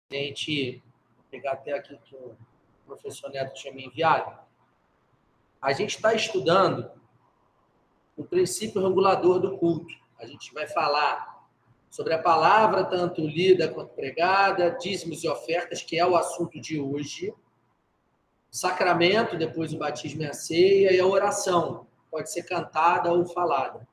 Vou pegar até aqui que o professor Neto tinha me enviado. A gente está estudando o princípio regulador do culto. A gente vai falar sobre a palavra, tanto lida quanto pregada, dízimos e ofertas, que é o assunto de hoje, sacramento, depois o batismo e a ceia, e a oração, pode ser cantada ou falada.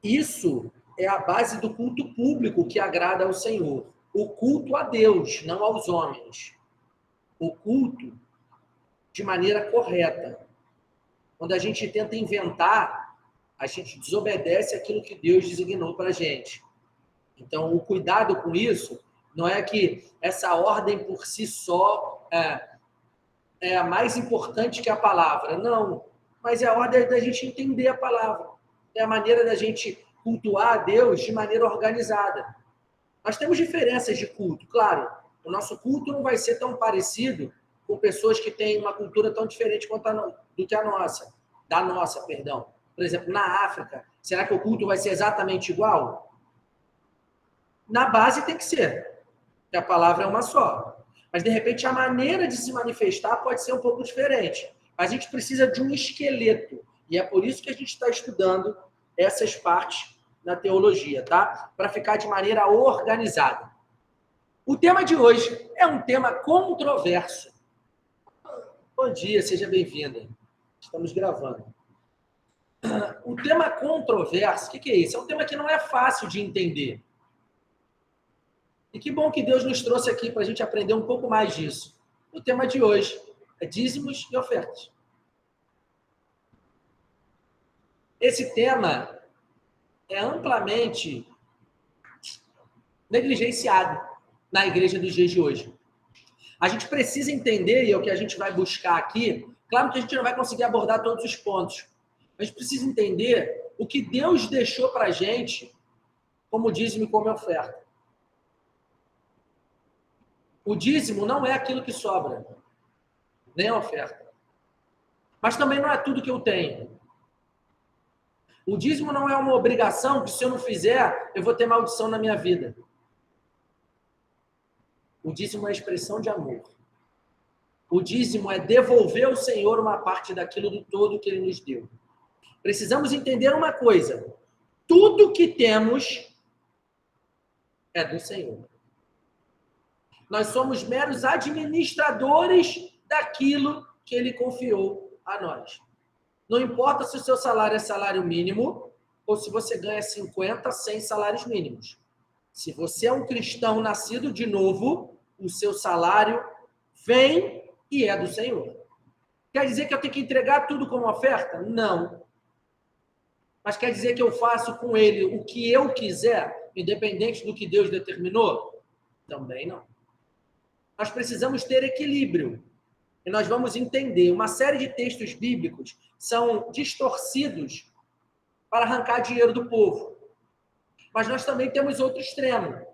Isso é a base do culto público que agrada ao Senhor. O culto a Deus, não aos homens. O culto de maneira correta. Quando a gente tenta inventar, a gente desobedece aquilo que Deus designou para a gente. Então, o cuidado com isso não é que essa ordem por si só é a mais importante que a palavra. Não, mas é a ordem da gente entender a palavra. É a maneira da gente cultuar a Deus de maneira organizada. Nós temos diferenças de culto, claro. O nosso culto não vai ser tão parecido com pessoas que têm uma cultura tão diferente do que a nossa. Da nossa, perdão. Por exemplo, na África, será que o culto vai ser exatamente igual? Na base tem que ser, porque a palavra é uma só. Mas, de repente, a maneira de se manifestar pode ser um pouco diferente. Mas a gente precisa de um esqueleto. E é por isso que a gente está estudando essas partes na teologia, tá? Para ficar de maneira organizada. O tema de hoje é um tema controverso. Bom dia, seja bem-vinda. Estamos gravando. O tema controverso, o que é isso? É um tema que não é fácil de entender. E que bom que Deus nos trouxe aqui para a gente aprender um pouco mais disso. O tema de hoje é dízimos e ofertas. Esse tema é amplamente negligenciado na igreja dos dias de hoje. A gente precisa entender, e é o que a gente vai buscar aqui, claro que a gente não vai conseguir abordar todos os pontos, mas a gente precisa entender o que Deus deixou para a gente como dízimo e como oferta. O dízimo não é aquilo que sobra, nem a oferta. Mas também não é tudo que eu tenho. O dízimo não é uma obrigação que, se eu não fizer, eu vou ter maldição na minha vida. O dízimo é expressão de amor. O dízimo é devolver ao Senhor uma parte daquilo do todo que Ele nos deu. Precisamos entender uma coisa. Tudo que temos é do Senhor. Nós somos meros administradores daquilo que Ele confiou a nós. Não importa se o seu salário é salário mínimo ou se você ganha 50, 100 salários mínimos. Se você é um cristão nascido de novo, o seu salário vem e é do Senhor. Quer dizer que eu tenho que entregar tudo como oferta? Não. Mas quer dizer que eu faço com ele o que eu quiser, independente do que Deus determinou? Também não. Nós precisamos ter equilíbrio. E nós vamos entender. Uma série de textos bíblicos são distorcidos para arrancar dinheiro do povo. Mas nós também temos outro extremo.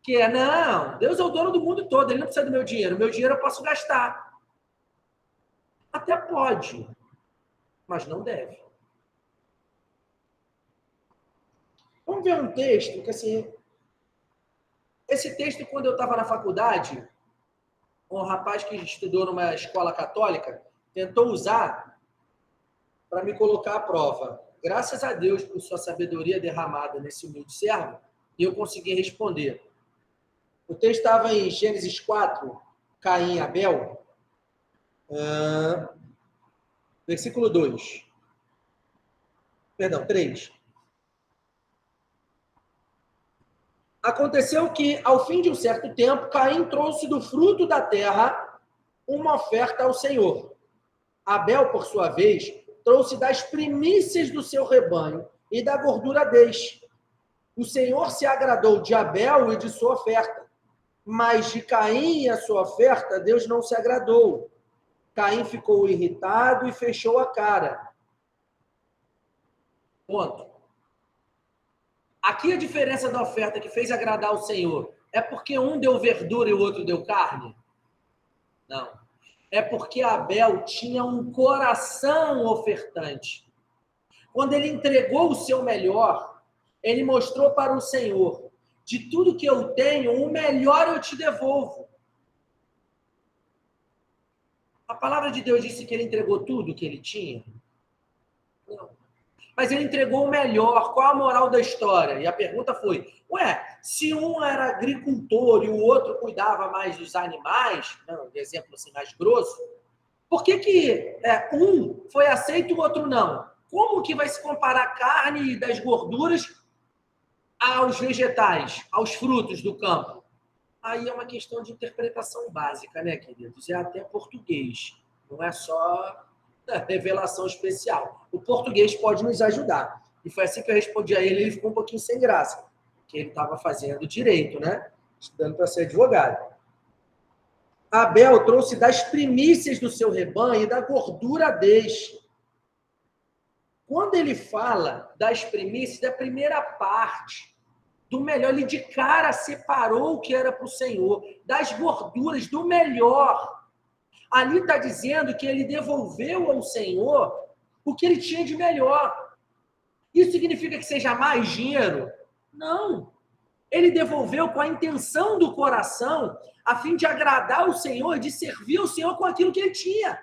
Que é, não, Deus é o dono do mundo todo, Ele não precisa do meu dinheiro. O meu dinheiro eu posso gastar. Até pode, mas não deve. Vamos ver um texto que, assim... Esse texto, quando eu estava na faculdade, um rapaz que estudou numa escola católica tentou usar para me colocar à prova. Graças a Deus por sua sabedoria derramada nesse humilde servo, eu consegui responder. O texto estava em Gênesis 4, Caim e Abel, versículo 2. Perdão, 3. Aconteceu que, ao fim de um certo tempo, Caim trouxe do fruto da terra uma oferta ao Senhor. Abel, por sua vez, trouxe das primícias do seu rebanho e da gordura deste. O Senhor se agradou de Abel e de sua oferta, mas de Caim e a sua oferta, Deus não se agradou. Caim ficou irritado e fechou a cara. Ponto. Aqui a diferença da oferta que fez agradar o Senhor é porque um deu verdura e o outro deu carne? Não. É porque Abel tinha um coração ofertante. Quando ele entregou o seu melhor, ele mostrou para o Senhor de tudo que eu tenho, o melhor eu te devolvo. A palavra de Deus disse que ele entregou tudo que ele tinha? Não. Mas ele entregou o melhor. Qual a moral da história? E a pergunta foi, se um era agricultor e o outro cuidava mais dos animais, não, de exemplo assim mais grosso, por que um foi aceito e o outro não? Como que vai se comparar a carne das gorduras aos vegetais, aos frutos do campo? Aí é uma questão de interpretação básica, né, queridos? É até português, não é só revelação especial. O português pode nos ajudar. E foi assim que eu respondi a ele, ele ficou um pouquinho sem graça, porque ele estava fazendo direito, né? Estudando para ser advogado. Abel trouxe das primícias do seu rebanho e da gordura deste. Quando ele fala das primícias, da primeira parte, do melhor, ele de cara separou o que era para o Senhor, das gorduras, do melhor. Ali está dizendo que ele devolveu ao Senhor o que ele tinha de melhor. Isso significa que seja mais dinheiro? Não. Ele devolveu com a intenção do coração, a fim de agradar o Senhor, de servir o Senhor com aquilo que ele tinha.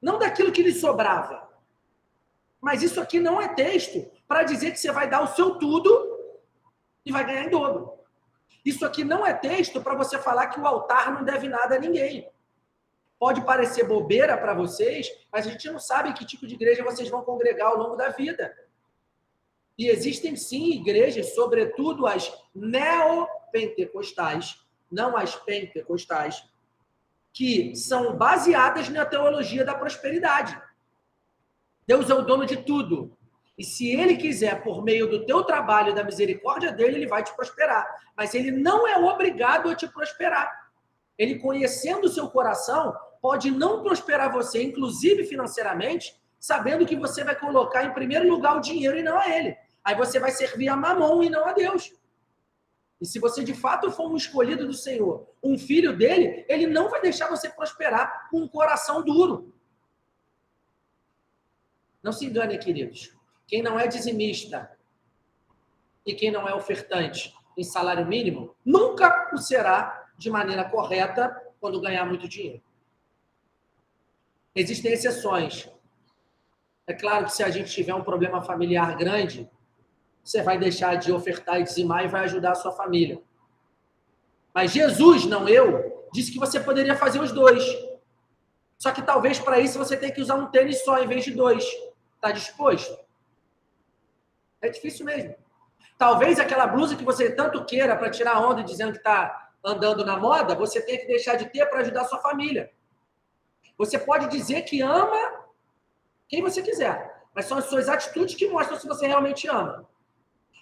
Não daquilo que lhe sobrava. Mas isso aqui não é texto para dizer que você vai dar o seu tudo e vai ganhar em dobro. Isso aqui não é texto para você falar que o altar não deve nada a ninguém. Pode parecer bobeira para vocês, mas a gente não sabe que tipo de igreja vocês vão congregar ao longo da vida. E existem sim igrejas, sobretudo as neopentecostais, não as pentecostais, que são baseadas na teologia da prosperidade. Deus é o dono de tudo. E se ele quiser, por meio do teu trabalho e da misericórdia dele, ele vai te prosperar. Mas ele não é obrigado a te prosperar. Ele, conhecendo o seu coração, pode não prosperar você, inclusive financeiramente, sabendo que você vai colocar em primeiro lugar o dinheiro e não a ele. Aí você vai servir a Mamon e não a Deus. E se você de fato for um escolhido do Senhor, um filho dele, ele não vai deixar você prosperar com um coração duro. Não se engane, queridos. Quem não é dizimista e quem não é ofertante em salário mínimo, nunca o será de maneira correta quando ganhar muito dinheiro. Existem exceções. É claro que se a gente tiver um problema familiar grande, você vai deixar de ofertar e dizimar e vai ajudar a sua família. Mas Jesus, não eu, disse que você poderia fazer os dois. Só que talvez para isso você tenha que usar um tênis só em vez de dois. Está disposto? É difícil mesmo. Talvez aquela blusa que você tanto queira para tirar onda dizendo que está andando na moda, você tenha que deixar de ter para ajudar a sua família. Você pode dizer que ama quem você quiser, mas são as suas atitudes que mostram se você realmente ama.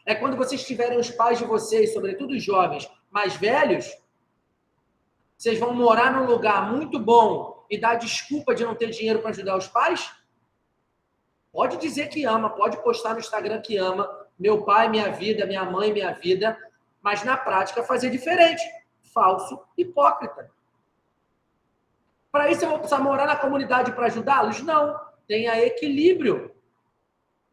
É quando vocês tiverem os pais de vocês, sobretudo os jovens mais velhos, vocês vão morar num lugar muito bom e dar desculpa de não ter dinheiro para ajudar os pais? Pode dizer que ama, pode postar no Instagram que ama, meu pai, minha vida, minha mãe, minha vida, mas na prática fazer diferente. Falso, hipócrita. Para isso eu vou precisar morar na comunidade para ajudá-los? Não. Tenha equilíbrio.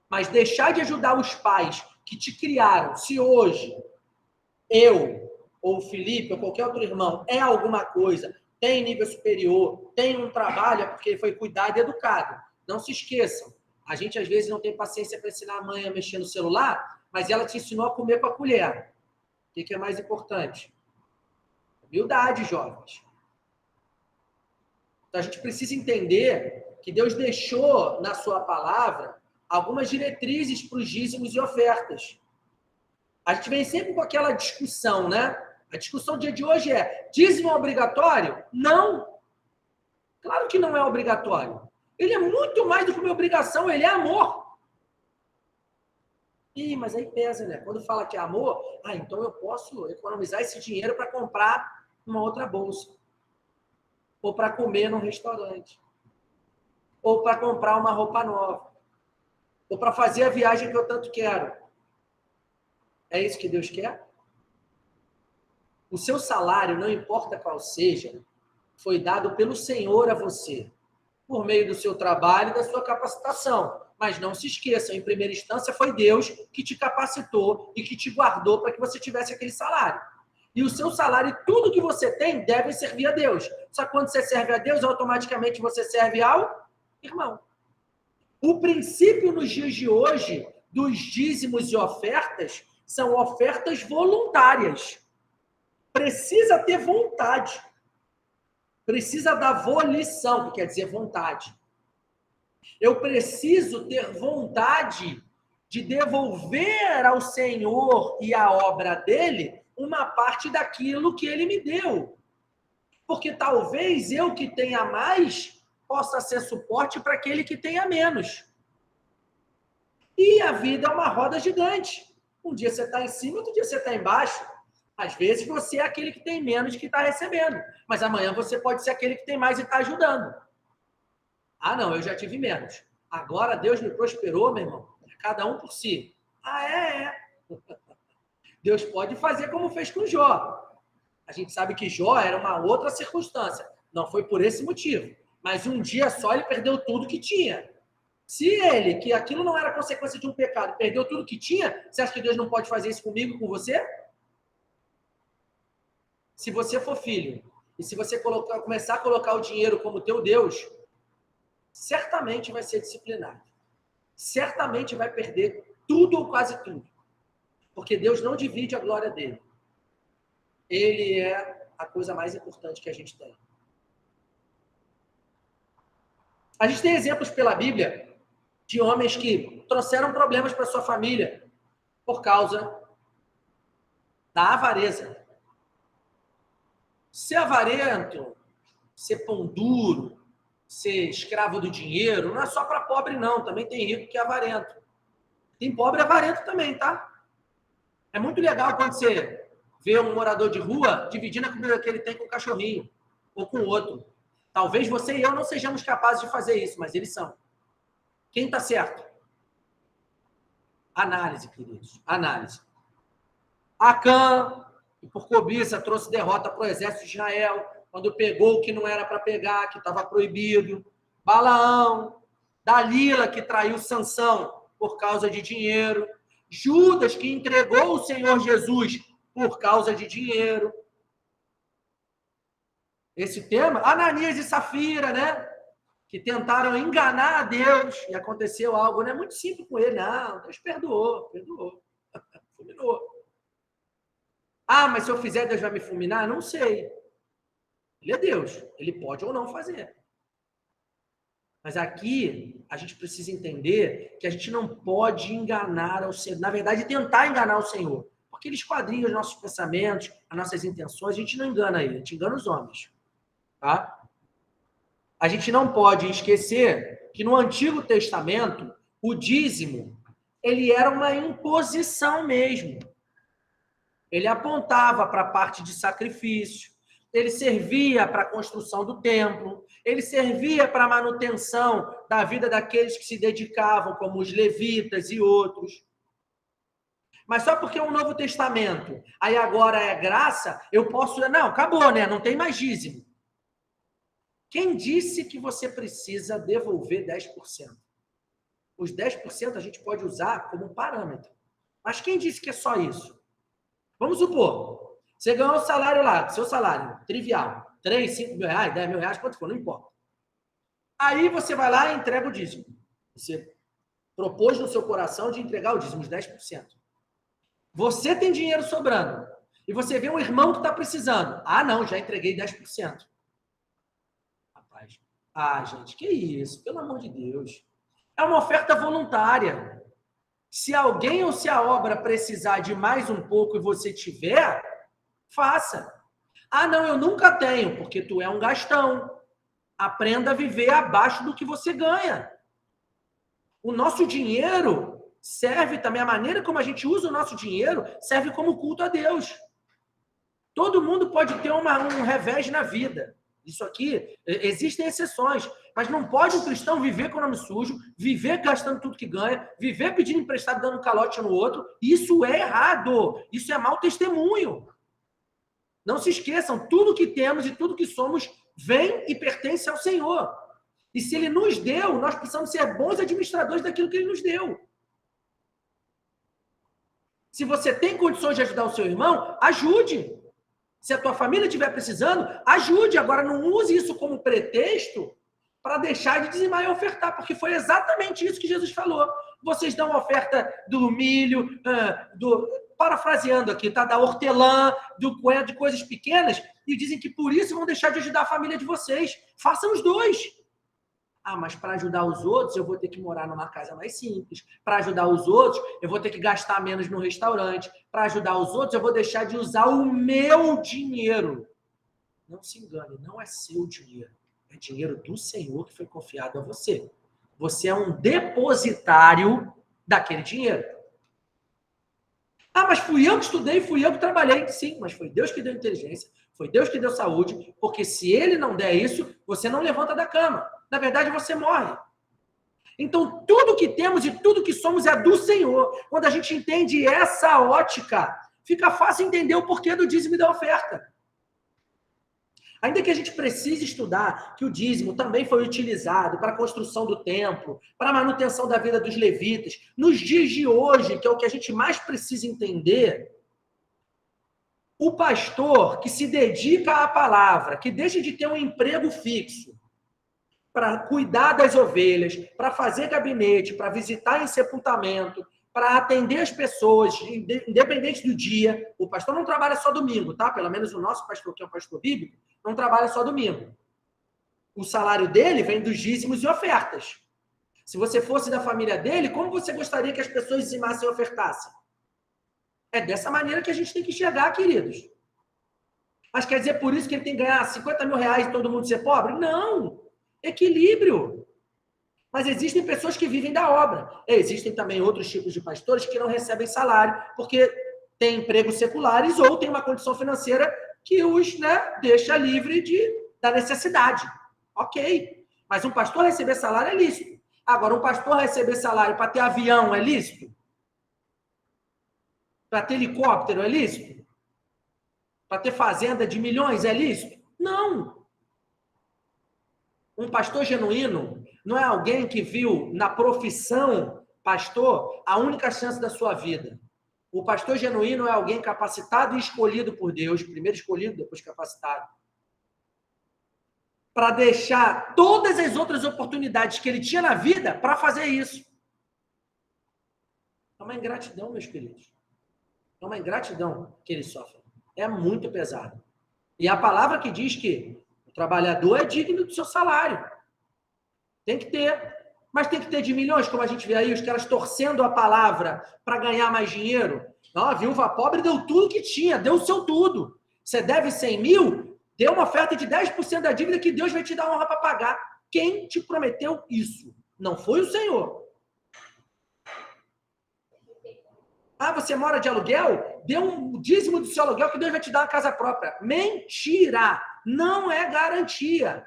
Mas deixar de ajudar os pais que te criaram, se hoje eu, ou o Felipe, ou qualquer outro irmão, é alguma coisa, tem nível superior, tem um trabalho, é porque foi cuidado e educado. Não se esqueçam. A gente, às vezes, não tem paciência para ensinar a mãe a mexer no celular, mas ela te ensinou a comer com a colher. O que é mais importante? Humildade, jovens. Então, a gente precisa entender que Deus deixou na sua palavra algumas diretrizes para os dízimos e ofertas. A gente vem sempre com aquela discussão, né? A discussão do dia de hoje é: dízimo é obrigatório? Não. Claro que não é obrigatório. Ele é muito mais do que uma obrigação, ele é amor. Ih, mas aí pesa, né? Quando fala que é amor, então eu posso economizar esse dinheiro para comprar uma outra bolsa. Ou para comer num restaurante. Ou para comprar uma roupa nova. Ou para fazer a viagem que eu tanto quero. É isso que Deus quer? O seu salário, não importa qual seja, foi dado pelo Senhor a você, por meio do seu trabalho e da sua capacitação. Mas não se esqueçam, em primeira instância foi Deus que te capacitou e que te guardou para que você tivesse aquele salário. E o seu salário e tudo que você tem deve servir a Deus. Só que quando você serve a Deus, automaticamente você serve ao irmão. O princípio nos dias de hoje dos dízimos e ofertas são ofertas voluntárias. Precisa ter vontade. Precisa da volição, que quer dizer vontade. Eu preciso ter vontade de devolver ao Senhor e à obra dele uma parte daquilo que ele me deu. Porque talvez eu que tenha mais possa ser suporte para aquele que tenha menos. E a vida é uma roda gigante. Um dia você está em cima, outro dia você está embaixo. Às vezes você é aquele que tem menos que está recebendo. Mas amanhã você pode ser aquele que tem mais e está ajudando. Ah, não, eu já tive menos. Agora Deus me prosperou, meu irmão. Cada um por si. Ah, é. Deus pode fazer como fez com Jó. A gente sabe que Jó era uma outra circunstância. Não foi por esse motivo. Mas um dia só ele perdeu tudo que tinha. Se ele, que aquilo não era consequência de um pecado, perdeu tudo que tinha, você acha que Deus não pode fazer isso comigo, com você? Se você for filho, e se você começar a colocar o dinheiro como teu Deus, certamente vai ser disciplinado. Certamente vai perder tudo ou quase tudo. Porque Deus não divide a glória dele. Ele é a coisa mais importante que a gente tem. A gente tem exemplos pela Bíblia de homens que trouxeram problemas para sua família por causa da avareza. Ser avarento, ser pão duro, ser escravo do dinheiro, não é só para pobre, não. Também tem rico que é avarento. Tem pobre avarento também, tá? É muito legal quando você vê um morador de rua dividindo a comida que ele tem com o cachorrinho ou com o outro. Talvez você e eu não sejamos capazes de fazer isso, mas eles são. Quem está certo? Análise, queridos. Análise. Acã, que por cobiça trouxe derrota para o exército de Israel, quando pegou o que não era para pegar, que estava proibido. Balaão, Dalila, que traiu Sansão por causa de dinheiro. Judas, que entregou o Senhor Jesus por causa de dinheiro. Esse tema, Ananias e Safira, né? Que tentaram enganar a Deus e aconteceu algo, né? Muito simples com ele. Não, Deus perdoou. Fulminou. Ah, mas se eu fizer, Deus vai me fulminar? Não sei. Ele é Deus. Ele pode ou não fazer. Mas aqui, a gente precisa entender que a gente não pode enganar o Senhor. Na verdade, tentar enganar o Senhor. Porque ele esquadrinha os nossos pensamentos, as nossas intenções. A gente não engana ele, a gente engana os homens. Tá? A gente não pode esquecer que no Antigo Testamento, o dízimo, ele era uma imposição mesmo. Ele apontava para a parte de sacrifício, ele servia para a construção do templo, ele servia para a manutenção da vida daqueles que se dedicavam, como os levitas e outros. Mas só porque é um Novo Testamento, aí agora é graça, eu posso... Não, acabou, né? Não tem mais dízimo. Quem disse que você precisa devolver 10%? Os 10% a gente pode usar como parâmetro. Mas quem disse que é só isso? Vamos supor, você ganhou o salário lá, seu salário, trivial, 3, 5 mil reais, 10 mil reais, quanto for, não importa. Aí você vai lá e entrega o dízimo. Você propôs no seu coração de entregar o dízimo, os 10%. Você tem dinheiro sobrando. E você vê um irmão que está precisando. Ah, não, já entreguei 10%. Rapaz, gente, que isso? Pelo amor de Deus. É uma oferta voluntária. Se alguém ou se a obra precisar de mais um pouco e você tiver, faça. Ah, não, eu nunca tenho, porque tu é um gastão. Aprenda a viver abaixo do que você ganha. O nosso dinheiro serve também, a maneira como a gente usa o nosso dinheiro serve como culto a Deus. Todo mundo pode ter um revés na vida. Isso aqui, existem exceções, mas não pode um cristão viver com o nome sujo, viver gastando tudo que ganha, viver pedindo emprestado, dando calote no outro. Isso é errado, isso é mau testemunho. Não se esqueçam, tudo que temos e tudo que somos vem e pertence ao Senhor. E se ele nos deu, nós precisamos ser bons administradores daquilo que ele nos deu. Se você tem condições de ajudar o seu irmão, ajude. Se a tua família estiver precisando, ajude. Agora, não use isso como pretexto para deixar de dizimar e ofertar, porque foi exatamente isso que Jesus falou. Vocês dão a oferta do milho, parafraseando aqui, tá? Da hortelã, do coentro, de coisas pequenas, e dizem que por isso vão deixar de ajudar a família de vocês. Façam os dois. Ah, mas para ajudar os outros, eu vou ter que morar numa casa mais simples. Para ajudar os outros, eu vou ter que gastar menos no restaurante. Para ajudar os outros, eu vou deixar de usar o meu dinheiro. Não se engane, não é seu dinheiro. É dinheiro do Senhor que foi confiado a você. Você é um depositário daquele dinheiro. Ah, mas fui eu que estudei, fui eu que trabalhei. Sim, mas foi Deus que deu inteligência, foi Deus que deu saúde, porque se Ele não der isso, você não levanta da cama. Na verdade, você morre. Então, tudo que temos e tudo que somos é do Senhor. Quando a gente entende essa ótica, fica fácil entender o porquê do dízimo e da oferta. Ainda que a gente precise estudar que o dízimo também foi utilizado para a construção do templo, para a manutenção da vida dos levitas, nos dias de hoje, que é o que a gente mais precisa entender, o pastor que se dedica à palavra, que deixa de ter um emprego fixo, para cuidar das ovelhas, para fazer gabinete, para visitar em sepultamento, para atender as pessoas, independente do dia. O pastor não trabalha só domingo, tá? Pelo menos o nosso pastor, que é um pastor bíblico, não trabalha só domingo. O salário dele vem dos dízimos e ofertas. Se você fosse da família dele, como você gostaria que as pessoas dizimassem e ofertassem? É dessa maneira que a gente tem que enxergar, queridos. Mas quer dizer por isso que ele tem que ganhar 50 mil reais e todo mundo ser pobre? Não! Equilíbrio. Mas existem pessoas que vivem da obra. Existem também outros tipos de pastores que não recebem salário porque têm empregos seculares ou têm uma condição financeira que os deixa livre da necessidade. Ok. Mas um pastor receber salário é lícito. Agora, um pastor receber salário para ter avião é lícito? Para ter helicóptero é lícito? Para ter fazenda de milhões é lícito? Não. Um pastor genuíno não é alguém que viu na profissão pastor a única chance da sua vida. O pastor genuíno é alguém capacitado e escolhido por Deus, primeiro escolhido, depois capacitado, para deixar todas as outras oportunidades que ele tinha na vida para fazer isso. É uma ingratidão, meus queridos. É uma ingratidão que ele sofre. É muito pesado. E a palavra que diz que o trabalhador é digno do seu salário. Tem que ter. Mas tem que ter de milhões, como a gente vê aí, os caras torcendo a palavra para ganhar mais dinheiro. Não, a viúva pobre deu tudo que tinha, deu o seu tudo. Você deve 100 mil, dê uma oferta de 10% da dívida que Deus vai te dar honra para pagar. Quem te prometeu isso? Não foi o Senhor. Ah, você mora de aluguel? Dê um dízimo do seu aluguel que Deus vai te dar uma casa própria. Mentira! Não é garantia.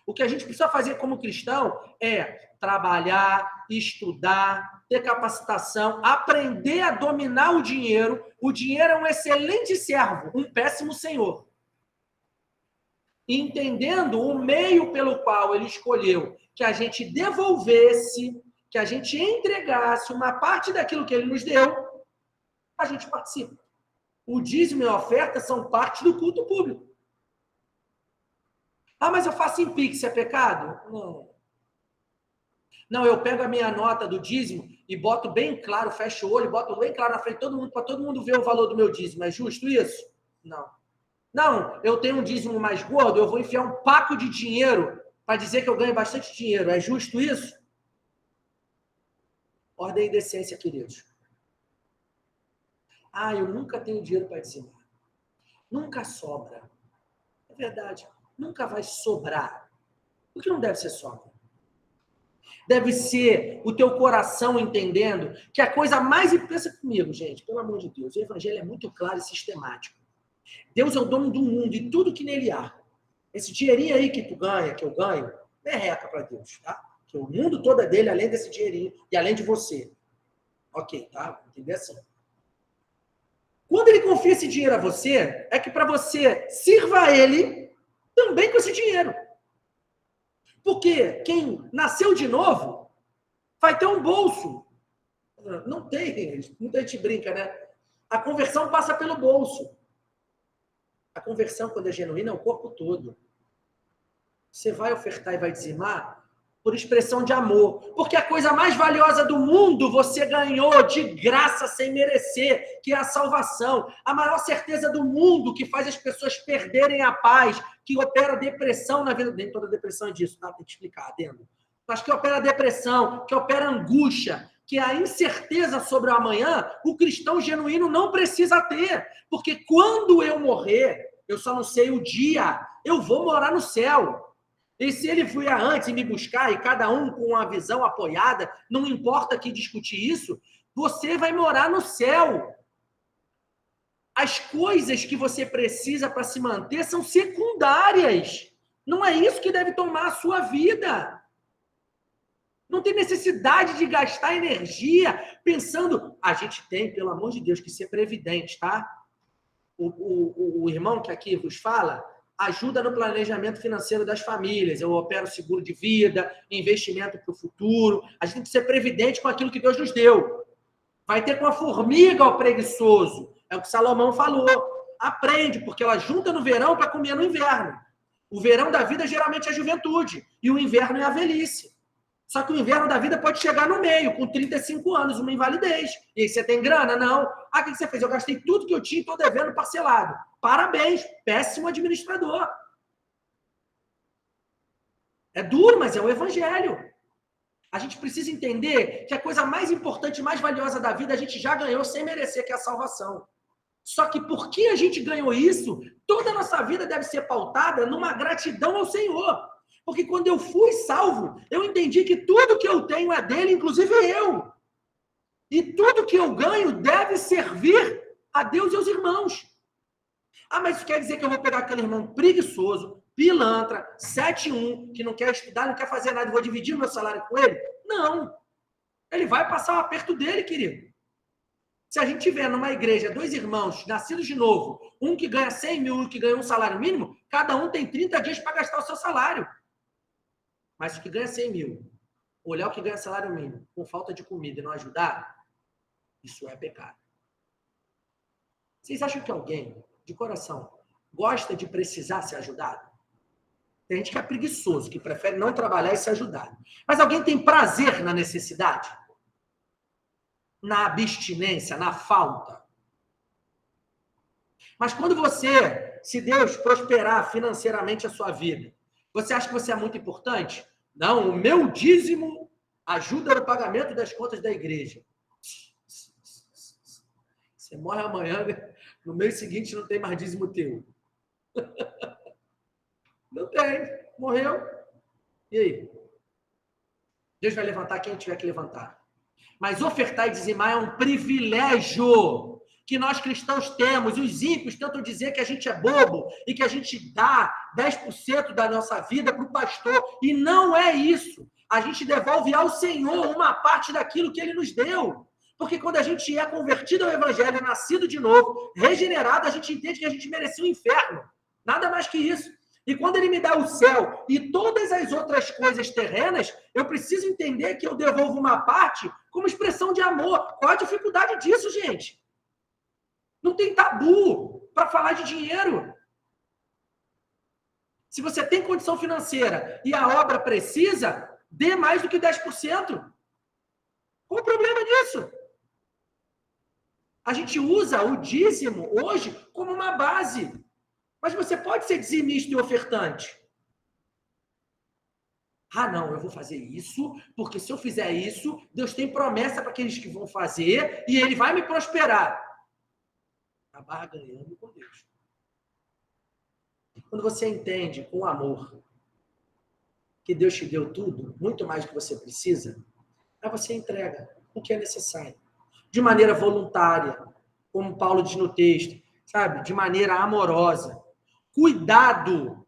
O que a gente precisa fazer como cristão é trabalhar, estudar, ter capacitação, aprender a dominar o dinheiro. O dinheiro é um excelente servo, um péssimo senhor. Entendendo o meio pelo qual ele escolheu que a gente devolvesse, que a gente entregasse uma parte daquilo que ele nos deu, a gente participa. O dízimo e a oferta são parte do culto público. Ah, mas eu faço em Pix, é pecado? Não. Não, eu pego a minha nota do dízimo e boto bem claro, fecho o olho, boto bem claro na frente de todo mundo, para todo mundo ver o valor do meu dízimo. É justo isso? Não. Não, eu tenho um dízimo mais gordo, eu vou enfiar um paco de dinheiro para dizer que eu ganho bastante dinheiro. É justo isso? Ordem e decência, queridos. Ah, eu nunca tenho dinheiro para dizimar. Nunca sobra. É verdade. Nunca vai sobrar. Por que não deve ser sobra? Deve ser o teu coração entendendo que a coisa mais... Pensa comigo, gente, pelo amor de Deus. O evangelho é muito claro e sistemático. Deus é o dono do mundo e tudo que nele há. Esse dinheirinho aí que tu ganha, que eu ganho, não é reca para Deus, tá? Que o mundo todo é dele, além desse dinheirinho e além de você. Ok, tá? Entender assim. Quando ele confia esse dinheiro a você, é que para você sirva a ele também com esse dinheiro. Porque quem nasceu de novo vai ter um bolso. Não tem, muita gente brinca, né? A conversão passa pelo bolso. A conversão, quando é genuína, é o corpo todo. Você vai ofertar e vai dizimar por expressão de amor. Porque a coisa mais valiosa do mundo você ganhou de graça sem merecer, que é a salvação. A maior certeza do mundo que faz as pessoas perderem a paz, que opera depressão na vida. Nem toda depressão é disso, tá? Tem que explicar, adendo. Mas que opera depressão, que opera angústia, que é a incerteza sobre o amanhã, o cristão genuíno não precisa ter. Porque quando eu morrer, eu só não sei o dia, eu vou morar no céu. E se ele vier antes e me buscar, e cada um com uma visão apoiada, não importa que discutir isso, você vai morar no céu. As coisas que você precisa para se manter são secundárias. Não é isso que deve tomar a sua vida. Não tem necessidade de gastar energia pensando... A gente tem, pelo amor de Deus, que ser previdente, tá? O irmão que aqui vos fala... ajuda no planejamento financeiro das famílias. Eu opero seguro de vida, investimento para o futuro. A gente tem que ser previdente com aquilo que Deus nos deu. Vai ter com a formiga o preguiçoso. É o que Salomão falou. Aprende, porque ela junta no verão para comer no inverno. O verão da vida geralmente é a juventude. E o inverno é a velhice. Só que o inverno da vida pode chegar no meio, com 35 anos, uma invalidez. E aí você tem grana? Não. Ah, o que você fez? Eu gastei tudo que eu tinha e estou devendo parcelado. Parabéns, péssimo administrador. É duro, mas é o evangelho. A gente precisa entender que a coisa mais importante, mais valiosa da vida, a gente já ganhou sem merecer, que é a salvação. Só que porque a gente ganhou isso, toda a nossa vida deve ser pautada numa gratidão ao Senhor. Porque quando eu fui salvo, eu entendi que tudo que eu tenho é dele, inclusive eu. E tudo que eu ganho deve servir a Deus e aos irmãos. Ah, mas isso quer dizer que eu vou pegar aquele irmão preguiçoso, pilantra, 7-1, que não quer estudar, não quer fazer nada, e vou dividir o meu salário com ele? Não. Ele vai passar o aperto dele, querido. Se a gente tiver numa igreja 2 irmãos nascidos de novo, um que ganha 100 mil e um que ganha um salário mínimo, cada um tem 30 dias para gastar o seu salário. Mas o que ganha 100 mil, olhar o que ganha salário mínimo, com falta de comida e não ajudar, isso é pecado. Vocês acham que alguém, de coração, gosta de precisar ser ajudado? Tem gente que é preguiçoso, que prefere não trabalhar e ser ajudado. Mas alguém tem prazer na necessidade? Na abstinência, na falta? Mas quando você, se Deus prosperar financeiramente a sua vida, você acha que você é muito importante? Não, o meu dízimo ajuda no pagamento das contas da igreja. Você morre amanhã, no mês seguinte não tem mais dízimo teu. Não tem. Morreu. E aí? Deus vai levantar quem tiver que levantar. Mas ofertar e dizimar é um privilégio que nós cristãos temos. Os ímpios tentam dizer que a gente é bobo e que a gente dá 10% da nossa vida para o pastor. E não é isso. A gente devolve ao Senhor uma parte daquilo que ele nos deu. Porque quando a gente é convertido ao evangelho, nascido de novo, regenerado, a gente entende que a gente merecia o inferno. Nada mais que isso. E quando ele me dá o céu e todas as outras coisas terrenas, eu preciso entender que eu devolvo uma parte como expressão de amor. Qual a dificuldade disso, gente? Não tem tabu para falar de dinheiro. Se você tem condição financeira e a obra precisa, dê mais do que 10%. Qual o problema disso? A gente usa o dízimo hoje como uma base. Mas você pode ser dizimista e ofertante. Ah, não, eu vou fazer isso, porque se eu fizer isso, Deus tem promessa para aqueles que vão fazer e ele vai me prosperar. Acabar ganhando com Deus. Quando você entende com amor que Deus te deu tudo, muito mais do que você precisa, aí você entrega o que é necessário. De maneira voluntária, como Paulo diz no texto, sabe? De maneira amorosa. Cuidado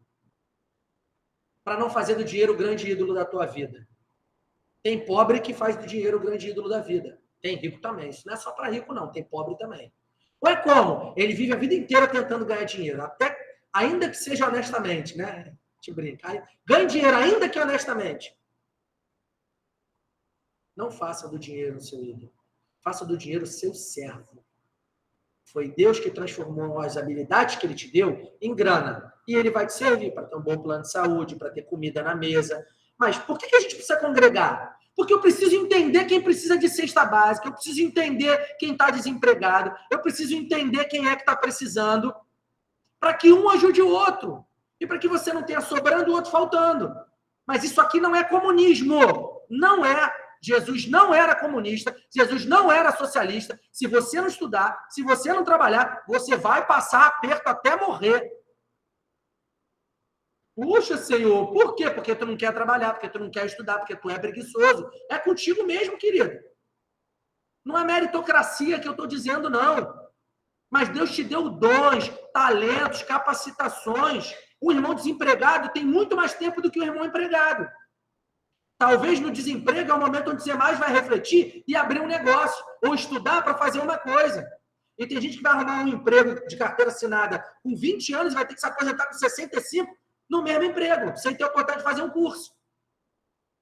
para não fazer do dinheiro o grande ídolo da tua vida. Tem pobre que faz do dinheiro o grande ídolo da vida. Tem rico também. Isso não é só para rico, não. Tem pobre também. Ou é como? Ele vive a vida inteira tentando ganhar dinheiro. Ainda que seja honestamente, né? Te brinca. Ganhe dinheiro, ainda que honestamente. Não faça do dinheiro o seu ídolo. Faça do dinheiro o seu servo. Foi Deus que transformou as habilidades que ele te deu em grana. E ele vai te servir para ter um bom plano de saúde, para ter comida na mesa. Mas por que a gente precisa congregar? Porque eu preciso entender quem precisa de cesta básica, eu preciso entender quem está desempregado, eu preciso entender quem é que está precisando, para que um ajude o outro. E para que você não tenha sobrando, o outro faltando. Mas isso aqui não é comunismo. Não é. Jesus não era comunista, Jesus não era socialista. Se você não estudar, se você não trabalhar, você vai passar aperto até morrer. Puxa, Senhor, por quê? Porque tu não quer trabalhar, porque tu não quer estudar, porque tu é preguiçoso. É contigo mesmo, querido. Não é meritocracia que eu estou dizendo, não. Mas Deus te deu dons, talentos, capacitações. O irmão desempregado tem muito mais tempo do que o irmão empregado. Talvez no desemprego é o momento onde você mais vai refletir e abrir um negócio, ou estudar para fazer uma coisa. E tem gente que vai arrumar um emprego de carteira assinada com 20 anos e vai ter que se aposentar com 65 no mesmo emprego, sem ter a oportunidade de fazer um curso.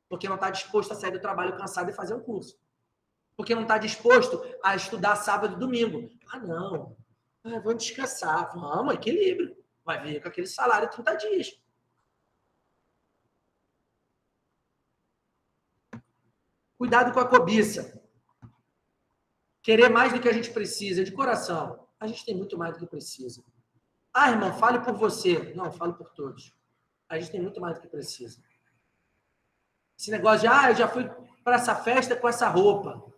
Porque não está disposto a sair do trabalho cansado e fazer um curso. Porque não está disposto a estudar sábado e domingo. Ah, não. Vamos descansar. Vamos, equilíbrio. Vai vir com aquele salário 30 dias. Cuidado com a cobiça. Querer mais do que a gente precisa, de coração. A gente tem muito mais do que precisa. Ah, irmão, fale por você. Não, falo por todos. A gente tem muito mais do que precisa. Esse negócio de, eu já fui para essa festa com essa roupa.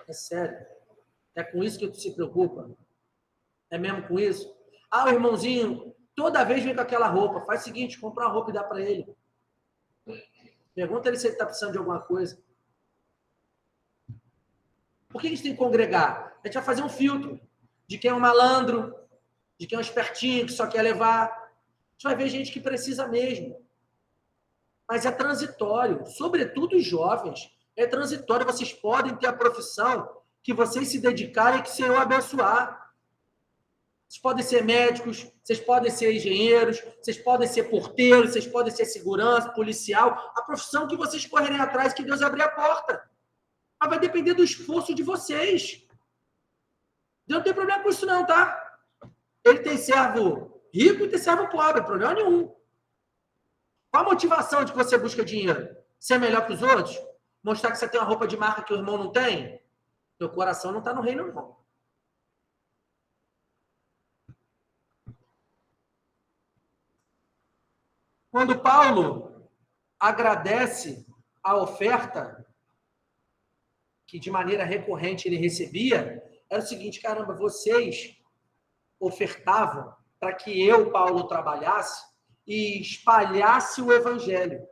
É sério. É com isso que tu se preocupa? É mesmo com isso? O irmãozinho, toda vez vem com aquela roupa. Faz o seguinte, compra uma roupa e dá para ele. Pergunta ele se ele está precisando de alguma coisa. Por que a gente tem que congregar? A gente vai fazer um filtro de quem é um malandro, de quem é um espertinho, que só quer levar. A gente vai ver gente que precisa mesmo. Mas é transitório. Sobretudo os jovens. É transitório. Vocês podem ter a profissão que vocês se dedicarem e que o Senhor abençoar. Vocês podem ser médicos, vocês podem ser engenheiros, vocês podem ser porteiros, vocês podem ser segurança, policial. A profissão que vocês correrem atrás, que Deus abrir a porta. Mas vai depender do esforço de vocês. Deus não tem problema com isso não, tá? Ele tem servo rico e tem servo pobre, problema nenhum. Qual a motivação de que você busca dinheiro? Ser melhor que os outros? Mostrar que você tem uma roupa de marca que o irmão não tem? Teu coração não está no reino, não. Quando Paulo agradece a oferta que de maneira recorrente ele recebia, era o seguinte, caramba, vocês ofertavam para que eu, Paulo, trabalhasse e espalhasse o evangelho.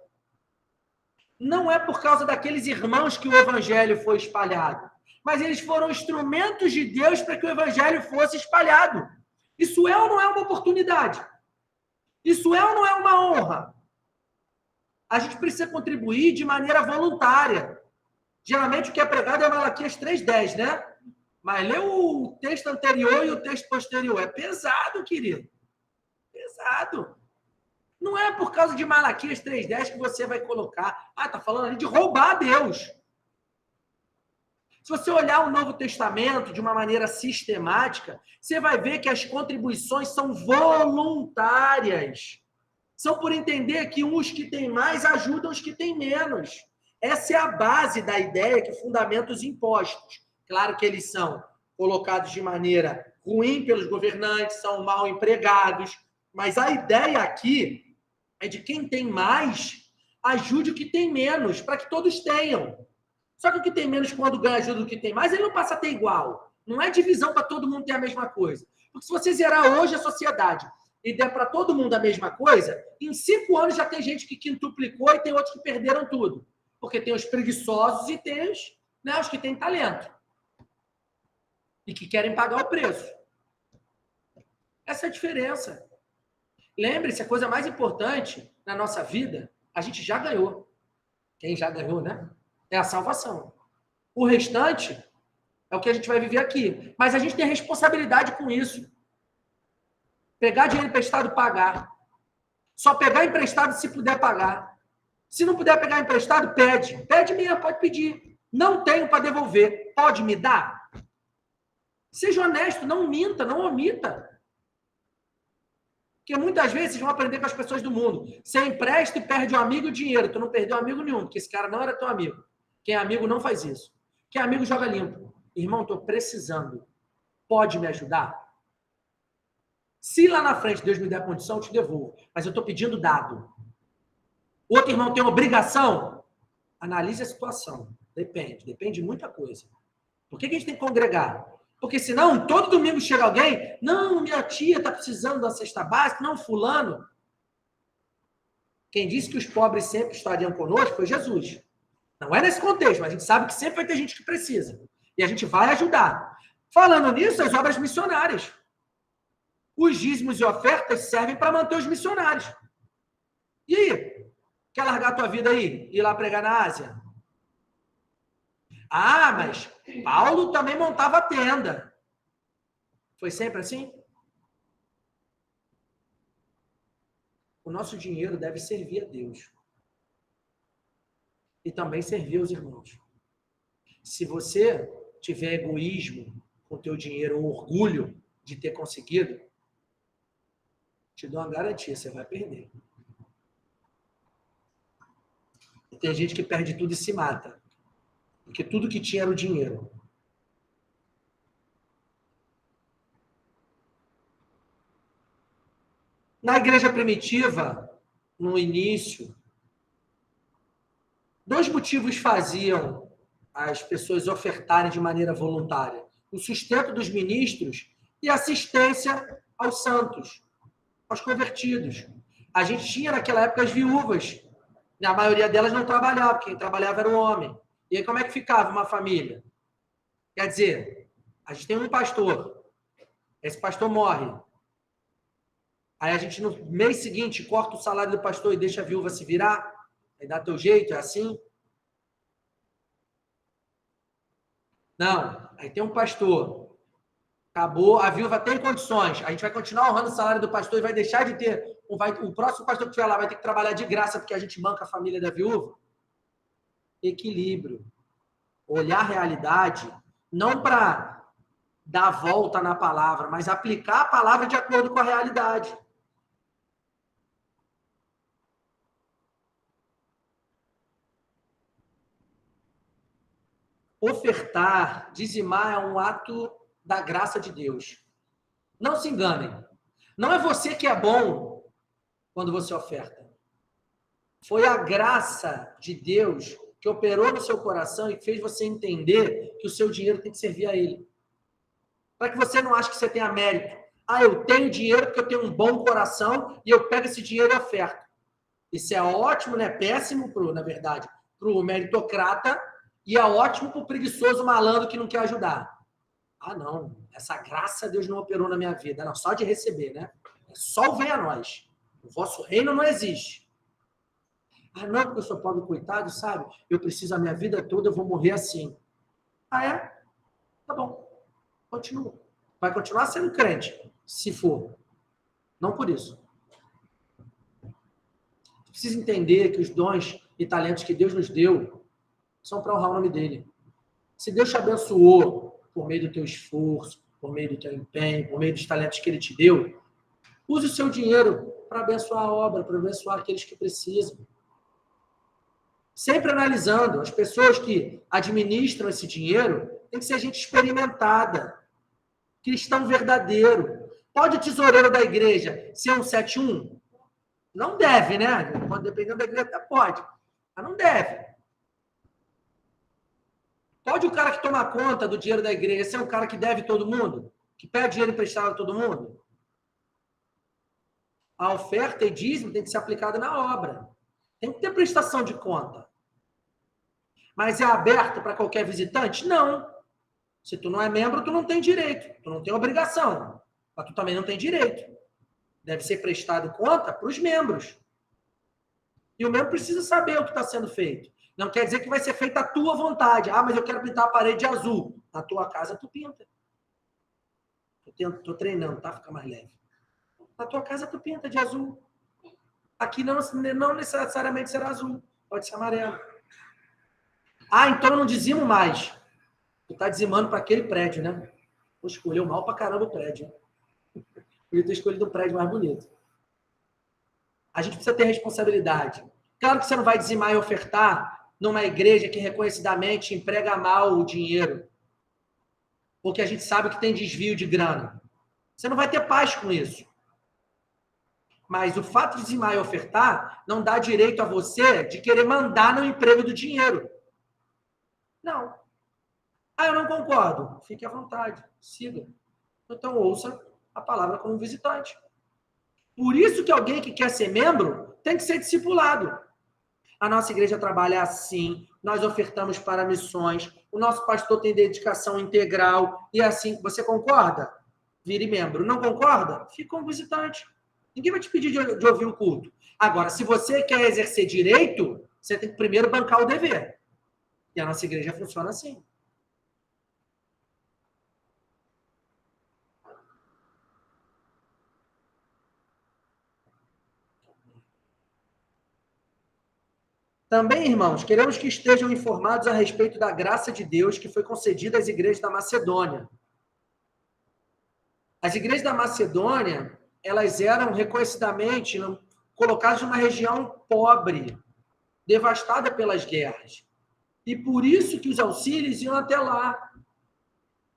Não é por causa daqueles irmãos que o evangelho foi espalhado, mas eles foram instrumentos de Deus para que o evangelho fosse espalhado. Isso é ou não é uma oportunidade? Isso é ou não é uma honra? A gente precisa contribuir de maneira voluntária. Geralmente o que é pregado é Malaquias 3:10, né? Mas lê o texto anterior e o texto posterior. É pesado, querido. Pesado. Não é por causa de Malaquias 3:10 que você vai colocar. Tá falando ali de roubar a Deus. Se você olhar o Novo Testamento de uma maneira sistemática, você vai ver que as contribuições são voluntárias. São por entender que os que têm mais ajudam os que têm menos. Essa é a base da ideia que fundamenta os impostos. Claro que eles são colocados de maneira ruim pelos governantes, são mal empregados, mas a ideia aqui é de quem tem mais ajude o que tem menos, para que todos tenham. Só que o que tem menos, quando ganha ajuda do que tem mais, ele não passa a ter igual. Não é divisão para todo mundo ter a mesma coisa. Porque se você zerar hoje a sociedade e der para todo mundo a mesma coisa, em 5 anos já tem gente que quintuplicou e tem outros que perderam tudo. Porque tem os preguiçosos e tem os que têm talento. E que querem pagar o preço. Essa é a diferença. Lembre-se, a coisa mais importante na nossa vida, a gente já ganhou. Quem já ganhou, né? É a salvação. O restante é o que a gente vai viver aqui. Mas a gente tem responsabilidade com isso. Pegar dinheiro emprestado e pagar. Só pegar emprestado se puder pagar. Se não puder pegar emprestado, pede. Pede mesmo, pode pedir. Não tenho para devolver. Pode me dar? Seja honesto, não minta, não omita. Porque muitas vezes vocês vão aprender com as pessoas do mundo. Você empresta e perde um amigo e dinheiro. Tu não perdeu amigo nenhum, porque esse cara não era teu amigo. Quem é amigo não faz isso. Quem é amigo joga limpo. Irmão, estou precisando. Pode me ajudar? Se lá na frente Deus me der condição, eu te devolvo. Mas eu estou pedindo dado. Outro irmão tem obrigação? Analise a situação. Depende de muita coisa. Por que a gente tem que congregar? Porque senão, todo domingo chega alguém, não, minha tia está precisando da cesta básica, não, fulano. Quem disse que os pobres sempre estariam conosco foi Jesus. Não é nesse contexto, mas a gente sabe que sempre vai ter gente que precisa. E a gente vai ajudar. Falando nisso, as obras missionárias. Os dízimos e ofertas servem para manter os missionários. E aí? Quer largar a tua vida aí? Ir lá pregar na Ásia? Ah, mas Paulo também montava tenda. Foi sempre assim? O nosso dinheiro deve servir a Deus. E também servir aos irmãos. Se você tiver egoísmo com o teu dinheiro ou orgulho de ter conseguido, te dou uma garantia, você vai perder. E tem gente que perde tudo e se mata. Porque tudo que tinha era o dinheiro. Na igreja primitiva, no início, 2 motivos faziam as pessoas ofertarem de maneira voluntária: o sustento dos ministros e assistência aos santos, aos convertidos. A gente tinha naquela época as viúvas. A maioria delas não trabalhava, quem trabalhava era o homem. E aí como é que ficava uma família? Quer dizer, a gente tem um pastor, esse pastor morre. Aí a gente, no mês seguinte, corta o salário do pastor e deixa a viúva se virar. Aí dá teu jeito, é assim? Não. Aí tem um pastor. Acabou, a viúva tem condições. A gente vai continuar honrando o salário do pastor e vai deixar de ter... O próximo pastor que estiver lá vai ter que trabalhar de graça porque a gente banca a família da viúva. Equilíbrio. Olhar a realidade, não para dar volta na palavra, mas aplicar a palavra de acordo com a realidade. Ofertar, dizimar é um ato da graça de Deus. Não se enganem. Não é você que é bom quando você oferta. Foi a graça de Deus que operou no seu coração e fez você entender que o seu dinheiro tem que servir a Ele. Para que você não ache que você tenha mérito. Ah, eu tenho dinheiro porque eu tenho um bom coração e eu pego esse dinheiro e oferto. Isso é ótimo, né? Péssimo, na verdade, para o meritocrata e é ótimo para o preguiçoso malandro que não quer ajudar. Ah, não. Essa graça Deus não operou na minha vida. Não, só de receber, né? É só o venha a nós. O vosso reino não existe. Ah, não, porque eu sou pobre coitado, sabe? Eu preciso a minha vida toda, eu vou morrer assim. Ah, é? Tá bom. Continua. Vai continuar sendo crente, se for. Não por isso. Você precisa entender que os dons e talentos que Deus nos deu são para honrar o nome dele. Se Deus te abençoou por meio do teu esforço, por meio do teu empenho, por meio dos talentos que ele te deu, use o seu dinheiro para abençoar a obra, para abençoar aqueles que precisam. Sempre analisando, as pessoas que administram esse dinheiro tem que ser gente experimentada, cristão verdadeiro. Pode o tesoureiro da igreja ser um 71? Não deve, né? Dependendo da igreja, até pode, mas não deve. Pode o cara que toma conta do dinheiro da igreja ser um cara que deve todo mundo? Que pede dinheiro emprestado a todo mundo? A oferta e dízimo tem que ser aplicada na obra. Tem que ter prestação de conta. Mas é aberto para qualquer visitante? Não. Se tu não é membro, tu não tem direito. Tu não tem obrigação. Mas tu também não tem direito. Deve ser prestado conta para os membros. E o membro precisa saber o que está sendo feito. Não quer dizer que vai ser feita a tua vontade. Ah, mas eu quero pintar a parede de azul. Na tua casa, tu pinta. Estou treinando, tá? Fica mais leve. Na tua casa tu pinta de azul. Aqui não necessariamente será azul. Pode ser amarelo. Ah, então eu não dizimo mais. Tu tá dizimando para aquele prédio, né? Vou escolher mal pra caramba o prédio. Eu ter escolhido um prédio mais bonito. A gente precisa ter responsabilidade. Claro que você não vai dizimar e ofertar numa igreja que reconhecidamente emprega mal o dinheiro. Porque a gente sabe que tem desvio de grana. Você não vai ter paz com isso. Mas o fato de dizimar e ofertar não dá direito a você de querer mandar no emprego do dinheiro. Não. Ah, eu não concordo. Fique à vontade. Siga. Então ouça a palavra como visitante. Por isso que alguém que quer ser membro tem que ser discipulado. A nossa igreja trabalha assim, nós ofertamos para missões, o nosso pastor tem dedicação integral, e assim, você concorda? Vire membro. Não concorda? Fica como visitante. Ninguém vai te pedir de ouvir o culto. Agora, se você quer exercer direito, você tem que primeiro bancar o dever. E a nossa igreja funciona assim. Também, irmãos, queremos que estejam informados a respeito da graça de Deus que foi concedida às igrejas da Macedônia. As igrejas da Macedônia, elas eram reconhecidamente colocadas numa região pobre, devastada pelas guerras. E por isso que os auxílios iam até lá.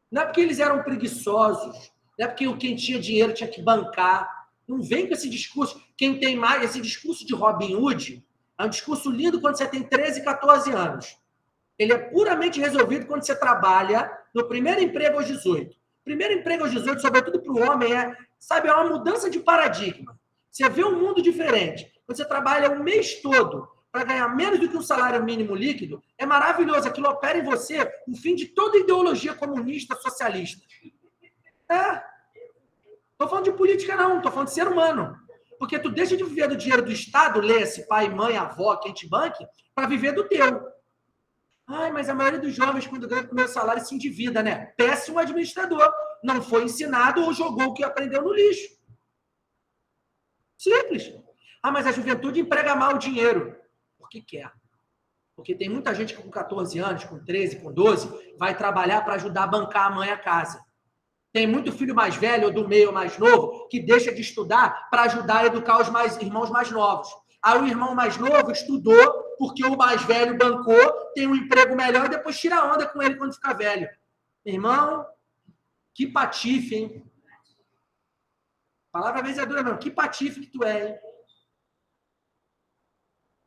Não é porque eles eram preguiçosos, não é porque quem tinha dinheiro tinha que bancar. Não vem com esse discurso. Quem tem mais, esse discurso de Robin Hood, é um discurso lindo quando você tem 13, 14 anos. Ele é puramente resolvido quando você trabalha no primeiro emprego aos 18. Primeiro emprego aos 18, sobretudo para o homem, é uma mudança de paradigma. Você vê um mundo diferente. Quando você trabalha o mês todo para ganhar menos do que um salário mínimo líquido, é maravilhoso. Aquilo opera em você o fim de toda ideologia comunista, socialista. Estou falando de política, não. Estou falando de ser humano. Porque tu deixa de viver do dinheiro do Estado, leia-se pai, mãe, avó, quem te banque, para viver do teu. Ai, mas a maioria dos jovens, quando ganha o primeiro salário, se endivida, né? Péssimo administrador. Não foi ensinado ou jogou o que aprendeu no lixo. Simples. Ah, mas a juventude emprega mal o dinheiro. Porque quer. Porque tem muita gente que com 14 anos, com 13, com 12, vai trabalhar para ajudar a bancar a mãe a casa. Tem muito filho mais velho ou do meio mais novo que deixa de estudar para ajudar a educar os irmãos mais novos. Aí o irmão mais novo estudou porque o mais velho bancou, tem um emprego melhor e depois tira onda com ele quando ficar velho. Irmão, que patife, hein? A palavra às vezes é dura mesmo. Que patife que tu é, hein?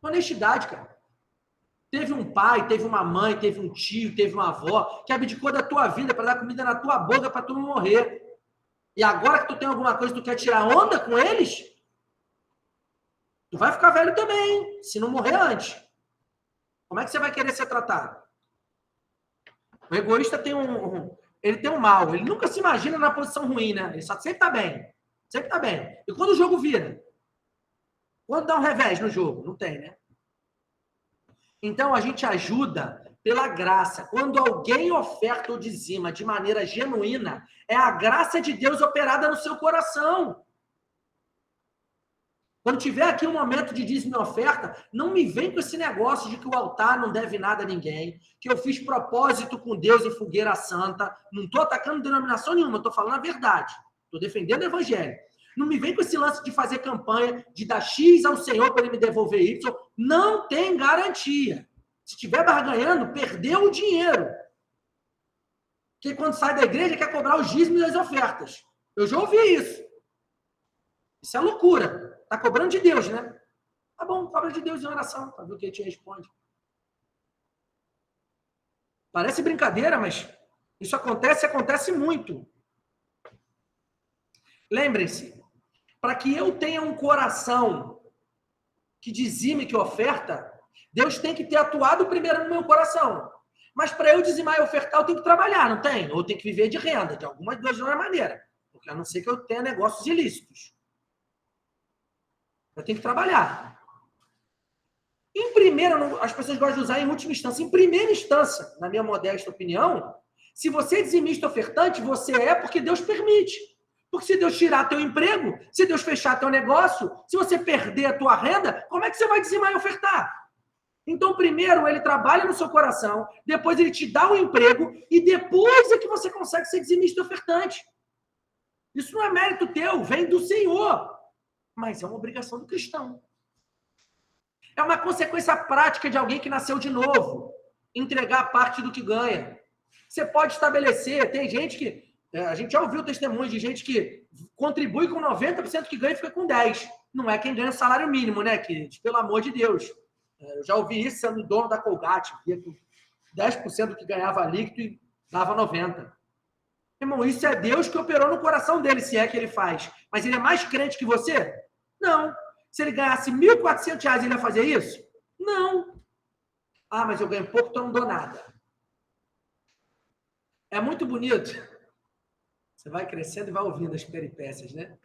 Honestidade, cara. Teve um pai, teve uma mãe, teve um tio, teve uma avó que abdicou da tua vida para dar comida na tua boca para tu não morrer. E agora que tu tem alguma coisa, tu quer tirar onda com eles? Tu vai ficar velho também, se não morrer antes. Como é que você vai querer ser tratado? O egoísta tem ele tem um mal. Ele nunca se imagina na posição ruim, né? Ele só sempre tá bem. Sempre tá bem. E quando o jogo vira? Quando dá um revés no jogo? Não tem, né? Então, a gente ajuda pela graça. Quando alguém oferta ou dizima de maneira genuína, é a graça de Deus operada no seu coração. Quando tiver aqui um momento de dízimo e oferta, não me vem com esse negócio de que o altar não deve nada a ninguém, que eu fiz propósito com Deus em fogueira santa. Não estou atacando denominação nenhuma, estou falando a verdade. Estou defendendo o evangelho. Não me vem com esse lance de fazer campanha, de dar X ao Senhor para ele me devolver Y. Não tem garantia. Se estiver barganhando, perdeu o dinheiro. Porque quando sai da igreja, quer cobrar os dízimos e as ofertas. Eu já ouvi isso. Isso é loucura. Está cobrando de Deus, né? Tá bom, cobra de Deus em oração, para ver o que ele te responde. Parece brincadeira, mas isso acontece muito. Lembrem-se, para que eu tenha um coração que dizime, que oferta, Deus tem que ter atuado primeiro no meu coração. Mas para eu dizimar e ofertar, eu tenho que trabalhar, não tem? Ou eu tenho que viver de renda, de alguma das duas maneiras. Porque a não ser que eu tenha negócios ilícitos. Eu tenho que trabalhar. Em primeira, as pessoas gostam de usar em última instância. Em primeira instância, na minha modesta opinião, se você é dizimista ofertante, você é porque Deus permite. Porque se Deus tirar teu emprego, se Deus fechar teu negócio, se você perder a tua renda, como é que você vai dizimar e ofertar? Então, primeiro, ele trabalha no seu coração, depois ele te dá um emprego, e depois é que você consegue ser dizimista e ofertante. Isso não é mérito teu, vem do Senhor. Mas é uma obrigação do cristão. É uma consequência prática de alguém que nasceu de novo. Entregar parte do que ganha. Você pode estabelecer, tem gente que... A gente já ouviu testemunhos de gente que contribui com 90% do que ganha e fica com 10%. Não é quem ganha o salário mínimo, né, queridos? Pelo amor de Deus. Eu já ouvi isso sendo dono da Colgate. Via que 10% do que ganhava líquido e dava 90%. Irmão, isso é Deus que operou no coração dele, se é que ele faz. Mas ele é mais crente que você? Não. Se ele ganhasse R$1.400, ele ia fazer isso? Não. Ah, mas eu ganho pouco, então não dou nada. É muito bonito. Você vai crescendo e vai ouvindo as peripécias, né?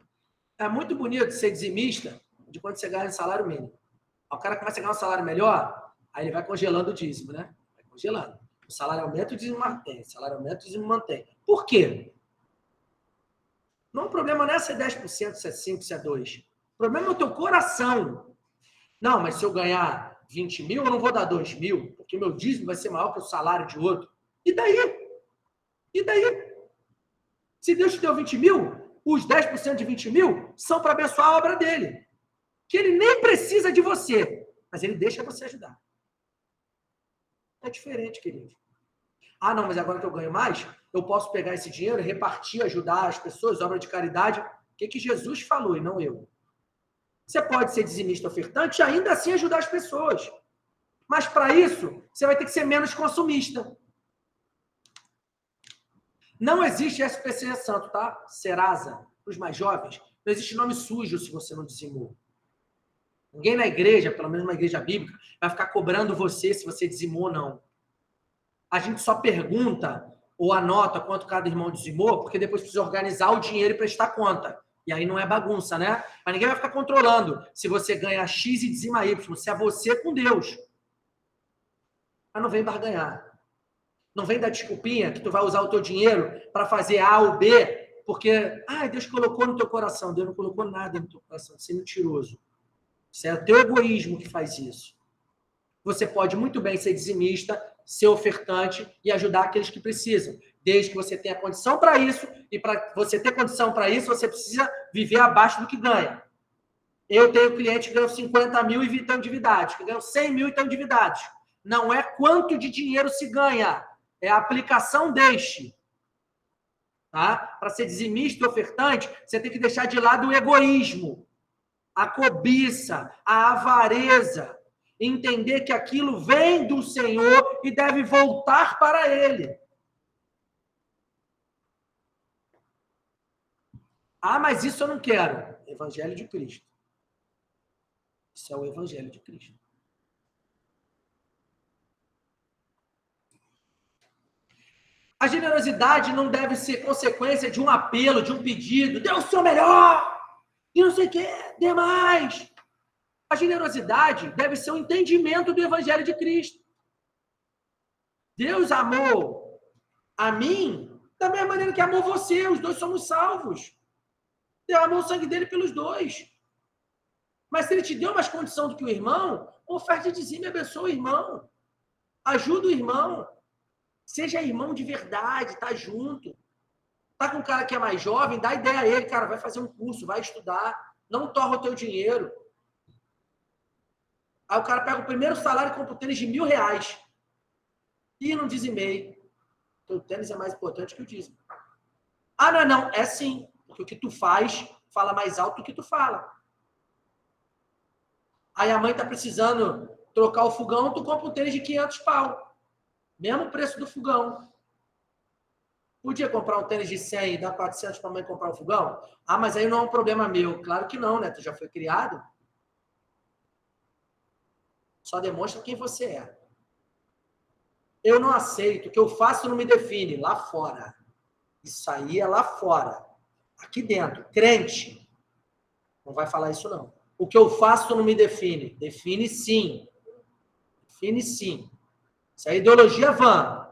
É muito bonito ser dizimista de quando você ganha um salário mínimo. O cara começa a ganhar um salário melhor, aí ele vai congelando o dízimo, né? Vai congelando. O salário aumenta, o dízimo mantém. O salário aumenta, o dízimo mantém. Por quê? Não, o problema não é se é 10%, se é 5%, se é 2%. O problema é o teu coração. Não, mas se eu ganhar 20 mil, eu não vou dar 2 mil, porque meu dízimo vai ser maior que o salário de outro. E daí? E daí? Se Deus te deu 20 mil, os 10% de 20 mil são para abençoar a obra dele. Que ele nem precisa de você, mas ele deixa você ajudar. É diferente, querido. Ah, não, mas agora que eu ganho mais, eu posso pegar esse dinheiro e repartir, ajudar as pessoas, obra de caridade. O que Jesus falou e não eu? Você pode ser dizimista ofertante e ainda assim ajudar as pessoas. Mas para isso, você vai ter que ser menos consumista. Não existe SPC Santo, tá? Serasa, para os mais jovens, não existe nome sujo se você não dizimou. Ninguém na igreja, pelo menos na igreja bíblica, vai ficar cobrando você se você dizimou ou não. A gente só pergunta ou anota quanto cada irmão dizimou, porque depois precisa organizar o dinheiro e prestar conta. E aí não é bagunça, né? Mas ninguém vai ficar controlando se você ganha X e dizima Y. Se é você com Deus. Mas não vem barganhar. Não vem dar desculpinha que tu vai usar o teu dinheiro para fazer A ou B, porque Deus colocou no teu coração. Deus não colocou nada no teu coração. Você é mentiroso. Isso é o teu egoísmo que faz isso. Você pode muito bem ser dizimista, ser ofertante e ajudar aqueles que precisam. Desde que você tenha condição para isso, e para você ter condição para isso, você precisa viver abaixo do que ganha. Eu tenho clientes que ganham 50 mil e estão endividados, que ganham 100 mil e estão endividados. Não é quanto de dinheiro se ganha, é a aplicação deste. Tá? Para ser dizimista e ofertante, você tem que deixar de lado o egoísmo, a cobiça, a avareza. Entender que aquilo vem do Senhor e deve voltar para Ele. Ah, mas isso eu não quero. Evangelho de Cristo. Isso é o Evangelho de Cristo. A generosidade não deve ser consequência de um apelo, de um pedido. Dê o seu melhor! E não sei o quê, dê mais! A generosidade deve ser um entendimento do Evangelho de Cristo. Deus amou a mim da mesma maneira que amou você. Os dois somos salvos. Deus amou o sangue dele pelos dois. Mas se ele te deu mais condição do que o irmão, oferte dizime e abençoa o irmão. Ajuda o irmão. Seja irmão de verdade, tá junto. Tá com um cara que é mais jovem, dá ideia a ele, cara, vai fazer um curso, vai estudar. Não torra o teu dinheiro. Aí o cara pega o primeiro salário e compra um tênis de R$1.000. Ih, não dizimei. O tênis é mais importante que o dízimo. Ah, não. É sim. Porque o que tu faz, fala mais alto do que tu fala. Aí a mãe tá precisando trocar o fogão, tu compra um tênis de 500 pau. Mesmo preço do fogão. Podia comprar um tênis de 100 e dar 400 para a mãe comprar um fogão? Ah, mas aí não é um problema meu. Claro que não, né? Tu já foi criado. Só demonstra quem você é. Eu não aceito. O que eu faço não me define. Lá fora. Isso aí é lá fora. Aqui dentro. Crente. Não vai falar isso, não. O que eu faço não me define. Define sim. Define sim. Isso é ideologia vã.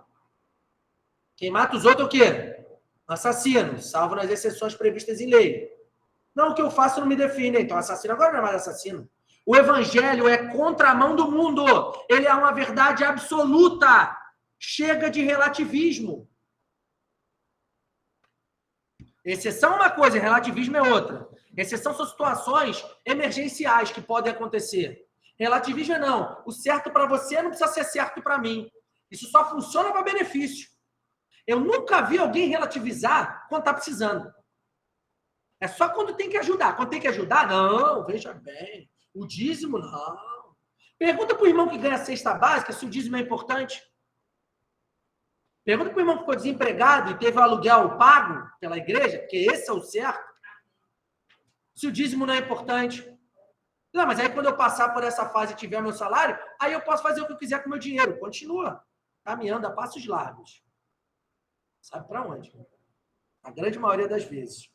Quem mata os outros é o quê? Assassino, salvo nas exceções previstas em lei. Não, o que eu faço não me define. Então, assassino agora não é mais assassino. O evangelho é contramão do mundo. Ele é uma verdade absoluta. Chega de relativismo. Exceção é uma coisa, relativismo é outra. Exceção são situações emergenciais que podem acontecer. Relativismo é não. O certo para você não precisa ser certo para mim. Isso só funciona para benefício. Eu nunca vi alguém relativizar quando está precisando. É só quando tem que ajudar. Quando tem que ajudar, não, veja bem. O dízimo, não. Pergunta para o irmão que ganha a cesta básica se o dízimo é importante. Pergunta para o irmão que ficou desempregado e teve o aluguel pago pela igreja, porque esse é o certo, se o dízimo não é importante. Não, mas aí quando eu passar por essa fase e tiver meu salário, aí eu posso fazer o que eu quiser com o meu dinheiro. Continua caminhando a passos largos. Sabe para onde? A grande maioria das vezes.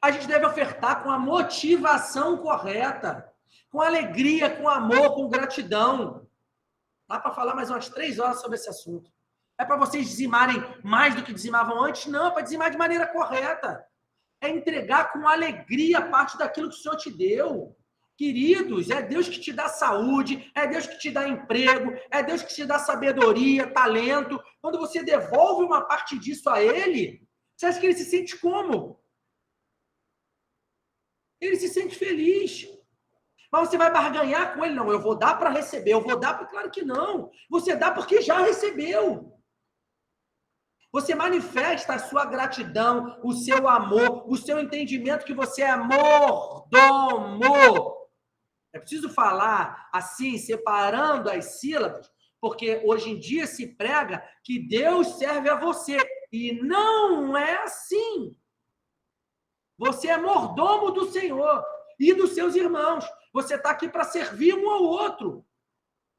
A gente deve ofertar com a motivação correta, com alegria, com amor, com gratidão. Dá para falar mais umas 3 horas sobre esse assunto. É para vocês dizimarem mais do que dizimavam antes? Não, é para dizimar de maneira correta. É entregar com alegria parte daquilo que o Senhor te deu. Queridos, é Deus que te dá saúde, é Deus que te dá emprego, é Deus que te dá sabedoria, talento. Quando você devolve uma parte disso a Ele, você acha que Ele se sente como? Ele se sente feliz. Mas você vai barganhar com ele? Não, eu vou dar para receber, eu vou dar para... Claro que não. Você dá porque já recebeu. Você manifesta a sua gratidão, o seu amor, o seu entendimento que você é mordomo. É preciso falar assim, separando as sílabas, porque hoje em dia se prega que Deus serve a você. E não é assim. Você é mordomo do Senhor e dos seus irmãos. Você está aqui para servir um ao outro.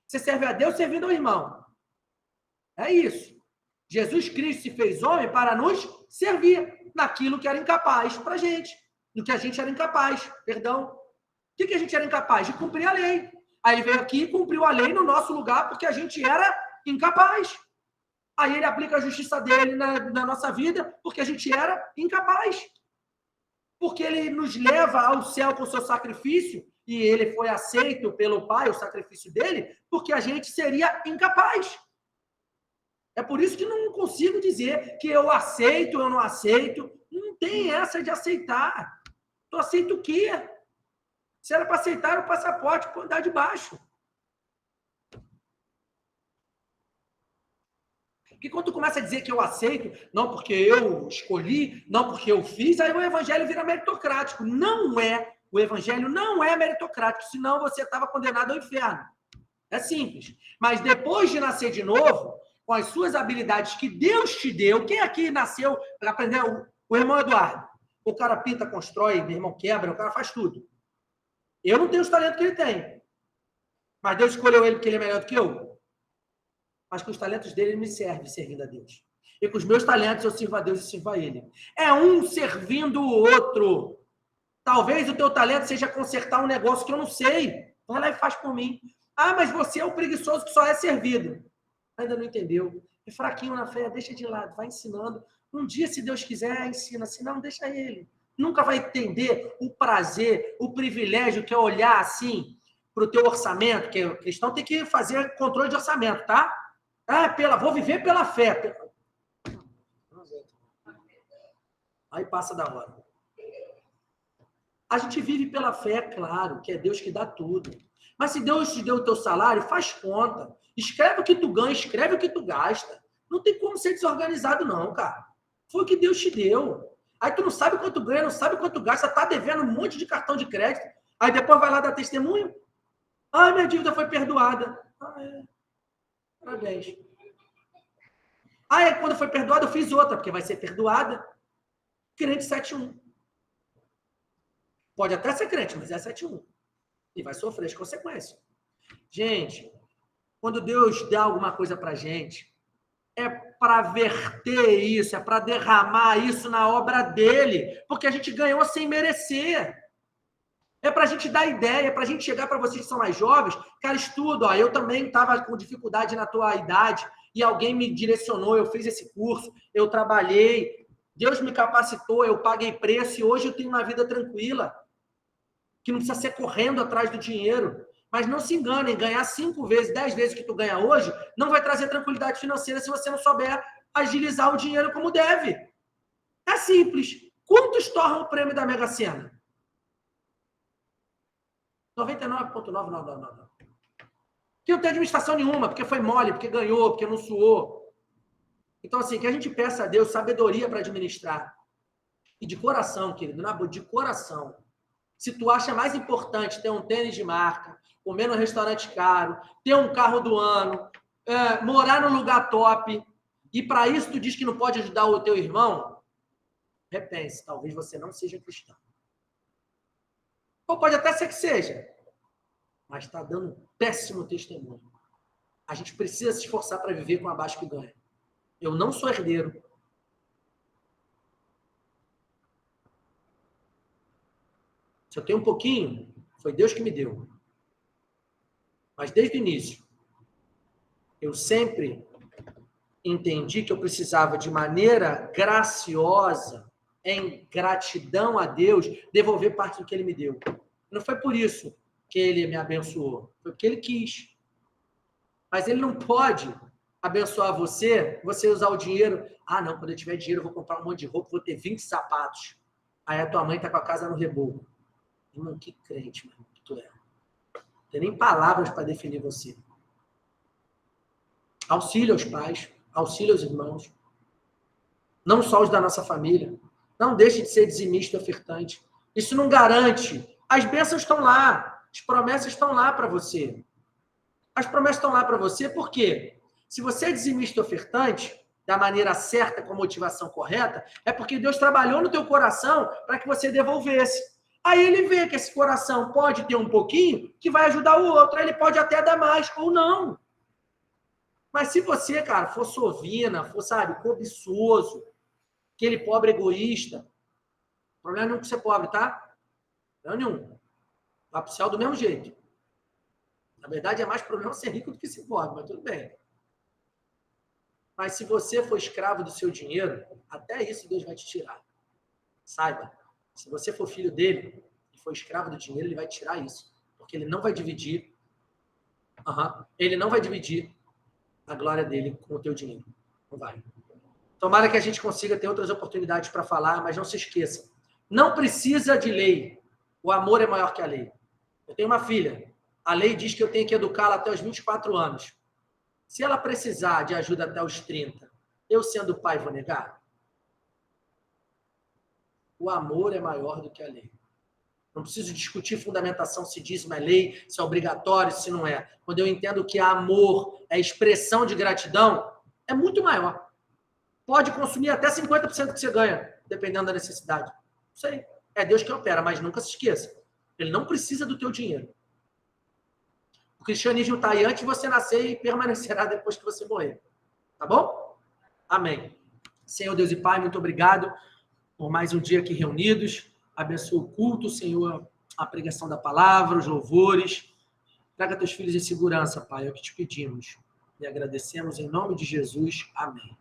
Você serve a Deus servindo ao irmão. É isso. Jesus Cristo se fez homem para nos servir naquilo que era incapaz para a gente. No que a gente era incapaz, perdão. O que a gente era incapaz? De cumprir a lei. Aí ele veio aqui e cumpriu a lei no nosso lugar porque a gente era incapaz. Aí ele aplica a justiça dele na nossa vida porque a gente era incapaz. Porque ele nos leva ao céu com o seu sacrifício, e ele foi aceito pelo Pai, o sacrifício dele, porque a gente seria incapaz. É por isso que não consigo dizer que eu aceito, eu não aceito. Não tem essa de aceitar. Tu aceita o quê? Se era para aceitar o passaporte, para andar de baixo. Porque quando tu começa a dizer que eu aceito, não porque eu escolhi, não porque eu fiz, aí o evangelho vira meritocrático. Não é. O evangelho não é meritocrático, senão você estava condenado ao inferno. É simples. Mas depois de nascer de novo, com as suas habilidades que Deus te deu, quem aqui nasceu para aprender? O irmão Eduardo. O cara pinta, constrói, meu irmão quebra, o cara faz tudo. Eu não tenho os talentos que ele tem. Mas Deus escolheu ele porque ele é melhor do que eu. Mas com os talentos dele, ele me serve servindo a Deus. E com os meus talentos, eu sirvo a Deus e sirvo a ele. É um servindo o outro. Talvez o teu talento seja consertar um negócio que eu não sei. Vai lá e faz por mim. Ah, mas você é o preguiçoso que só é servido. Ainda não entendeu. É fraquinho na fé, deixa de lado, vai ensinando. Um dia, se Deus quiser, ensina. Se não, deixa ele. Nunca vai entender o prazer, o privilégio que é olhar assim para o teu orçamento, que o cristão tem que fazer controle de orçamento, tá? Ah, vou viver pela fé. Aí passa da hora. A gente vive pela fé, claro, que é Deus que dá tudo. Mas se Deus te deu o teu salário, faz conta. Escreve o que tu ganha, escreve o que tu gasta. Não tem como ser desorganizado, não, cara. Foi o que Deus te deu. Aí tu não sabe quanto ganha, não sabe quanto gasta, tá devendo um monte de cartão de crédito. Aí depois vai lá dar testemunho. Ah, minha dívida foi perdoada. Ah, é. Parabéns. Aí quando foi perdoada, eu fiz outra, porque vai ser perdoada. Crente 7.1. Pode até ser crente, mas é 7.1. E vai sofrer as consequências. Gente, quando Deus dá alguma coisa pra gente, é para verter isso, é para derramar isso na obra dele, porque a gente ganhou sem merecer. É para a gente dar ideia, é para a gente chegar para vocês que são mais jovens, cara, estudo, ó, eu também estava com dificuldade na tua idade e alguém me direcionou, eu fiz esse curso, eu trabalhei, Deus me capacitou, eu paguei preço e hoje eu tenho uma vida tranquila, que não precisa ser correndo atrás do dinheiro. Mas não se enganem, ganhar 5 vezes, 10 vezes o que tu ganha hoje não vai trazer tranquilidade financeira se você não souber agilizar o dinheiro como deve. É simples. Quantos torram o prêmio da Mega Sena? 99,999. Que não tem administração nenhuma, porque foi mole, porque ganhou, porque não suou. Então, assim, que a gente peça a Deus sabedoria para administrar. E de coração, querido, na boa, de coração. Se tu acha mais importante ter um tênis de marca, comer num restaurante caro, ter um carro do ano, morar num lugar top, e para isso tu diz que não pode ajudar o teu irmão, repense, talvez você não seja cristão. Ou pode até ser que seja, mas está dando um péssimo testemunho. A gente precisa se esforçar para viver com abaixo que ganha. Eu não sou herdeiro. Se eu tenho um pouquinho, foi Deus que me deu. Mas desde o início, eu sempre entendi que eu precisava, de maneira graciosa, em gratidão a Deus, devolver parte do que Ele me deu. Não foi por isso que Ele me abençoou. Foi porque Ele quis. Mas Ele não pode abençoar você usar o dinheiro. Ah, não, quando eu tiver dinheiro, eu vou comprar um monte de roupa, vou ter 20 sapatos. Aí a tua mãe está com a casa no reboco. Irmão, que crente, mano, que tu é. Não tem nem palavras para definir você. Auxílio aos pais, auxílio aos irmãos. Não só os da nossa família. Não deixe de ser dizimista e ofertante. Isso não garante. As bênçãos estão lá. As promessas estão lá para você. As promessas estão lá para você por quê? Se você é dizimista e ofertante, da maneira certa, com a motivação correta, é porque Deus trabalhou no teu coração para que você devolvesse. Aí ele vê que esse coração pode ter um pouquinho que vai ajudar o outro. Aí ele pode até dar mais ou não. Mas se você, cara, for sovina, for, sabe, cobiçoso, aquele pobre egoísta, problema nenhum que ser pobre, tá? Não nenhum. Vai pro céu do mesmo jeito. Na verdade, é mais problema ser rico do que ser pobre, mas tudo bem. Mas se você for escravo do seu dinheiro, até isso Deus vai te tirar. Saiba, se você for filho dele e for escravo do dinheiro, ele vai tirar isso. Porque ele não vai dividir. Ele não vai dividir a glória dele com o teu dinheiro. Não vai. Tomara que a gente consiga ter outras oportunidades para falar, mas não se esqueça. Não precisa de lei. O amor é maior que a lei. Eu tenho uma filha. A lei diz que eu tenho que educá-la até os 24 anos. Se ela precisar de ajuda até os 30, eu sendo pai vou negar? O amor é maior do que a lei. Não preciso discutir fundamentação se dízimo é lei, se é obrigatório, se não é. Quando eu entendo que amor é expressão de gratidão, é muito maior. Pode consumir até 50% do que você ganha, dependendo da necessidade. Não sei. É Deus que opera, mas nunca se esqueça. Ele não precisa do teu dinheiro. O cristianismo está aí antes de você nascer e permanecerá depois que você morrer. Tá bom? Amém. Senhor Deus e Pai, muito obrigado por mais um dia aqui reunidos. Abençoa o culto, Senhor, a pregação da palavra, os louvores. Traga teus filhos em segurança, Pai, é o que te pedimos. E agradecemos em nome de Jesus. Amém.